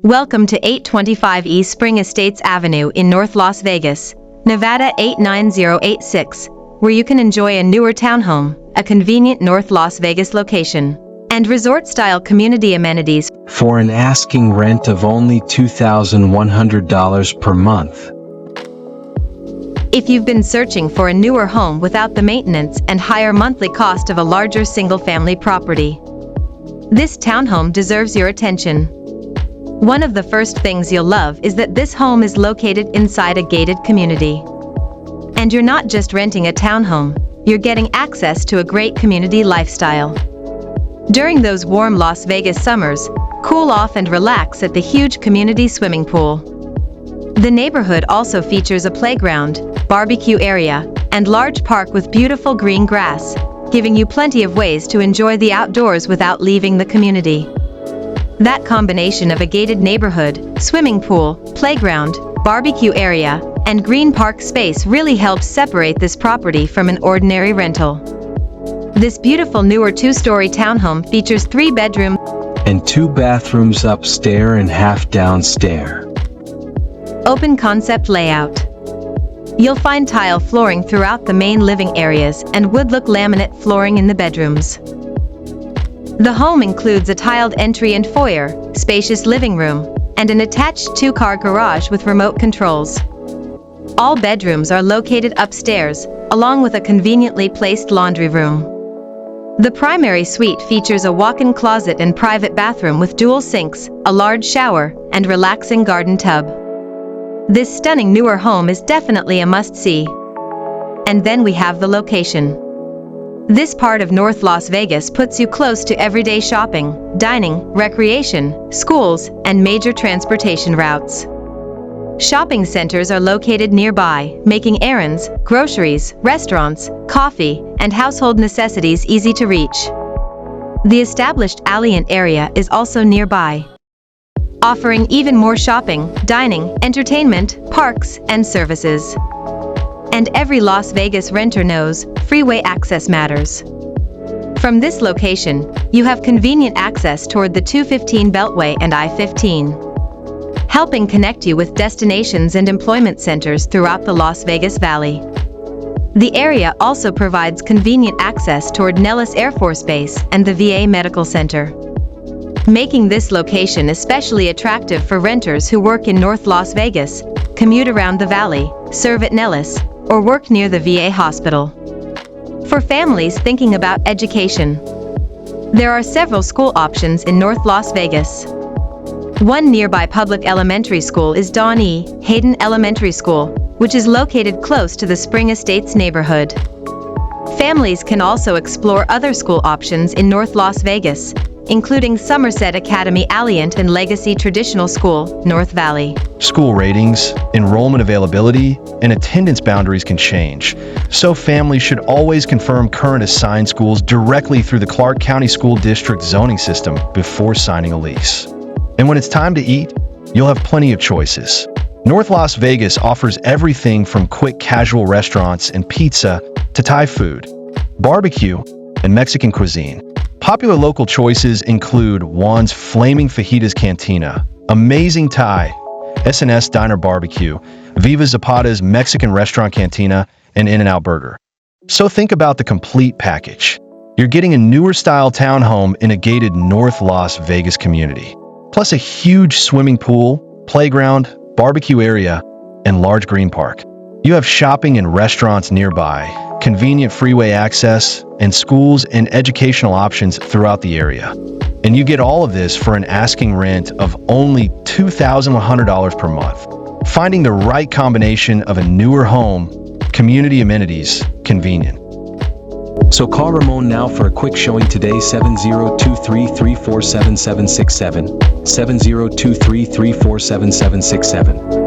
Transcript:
Welcome to 825 East Spring Estates Avenue in North Las Vegas, Nevada 89086, where you can enjoy a newer townhome, a convenient North Las Vegas location, and resort-style community amenities for an asking rent of only $2,100 per month. If you've been searching for a newer home without the maintenance and higher monthly cost of a larger single-family property, this townhome deserves your attention. One of the first things you'll love is that this home is located inside a gated community. And you're not just renting a townhome, you're getting access to a great community lifestyle. During those warm Las Vegas summers, cool off and relax at the huge community swimming pool. The neighborhood also features a playground, barbecue area, and large park with beautiful green grass, giving you plenty of ways to enjoy the outdoors without leaving the community. That combination of a gated neighborhood, swimming pool, playground, barbecue area, and green park space really helps separate this property from an ordinary rental. This beautiful newer two-story townhome features 3 bedrooms and 2 bathrooms upstairs and half downstairs. Open concept layout. You'll find tile flooring throughout the main living areas and wood-look laminate flooring in the bedrooms. The home includes a tiled entry and foyer, spacious living room, and an attached 2-car garage with remote controls. All bedrooms are located upstairs, along with a conveniently placed laundry room. The primary suite features a walk-in closet and private bathroom with dual sinks, a large shower, and relaxing garden tub. This stunning newer home is definitely a must-see. And then we have the location. This part of North Las Vegas puts you close to everyday shopping, dining, recreation, schools, and major transportation routes. Shopping centers are located nearby, making errands, groceries, restaurants, coffee, and household necessities easy to reach. The established Alliant area is also nearby, offering even more shopping, dining, entertainment, parks, and services. And every Las Vegas renter knows, freeway access matters. From this location, you have convenient access toward the 215 Beltway and I-15, helping connect you with destinations and employment centers throughout the Las Vegas Valley. The area also provides convenient access toward Nellis Air Force Base and the VA Medical Center, making this location especially attractive for renters who work in North Las Vegas, commute around the valley, serve at Nellis, or work near the VA hospital. For families thinking about education, there are several school options in North Las Vegas. One nearby public elementary school is Don E. Hayden Elementary School, which is located close to the Spring Estates neighborhood. Families can also explore other school options in North Las Vegas, including Somerset Academy Alliant and Legacy Traditional School, North Valley. School ratings, enrollment availability, and attendance boundaries can change, so families should always confirm current assigned schools directly through the Clark County School District zoning system before signing a lease. And when it's time to eat, you'll have plenty of choices. North Las Vegas offers everything from quick casual restaurants and pizza to Thai food, barbecue, and Mexican cuisine. Popular local choices include Juan's Flaming Fajitas Cantina, Amazing Thai, S&S Diner Barbecue, Viva Zapata's Mexican Restaurant Cantina, and In-N-Out Burger. So think about the complete package. You're getting a newer style townhome in a gated North Las Vegas community, plus a huge swimming pool, playground, barbecue area, and large green park. You have shopping and restaurants nearby, convenient freeway access, and schools and educational options throughout the area. And you get all of this for an asking rent of only $2,100 per month. Finding the right combination of a newer home, community amenities, convenient. So call Ramon now for a quick showing today. 7023347767, 7023347767.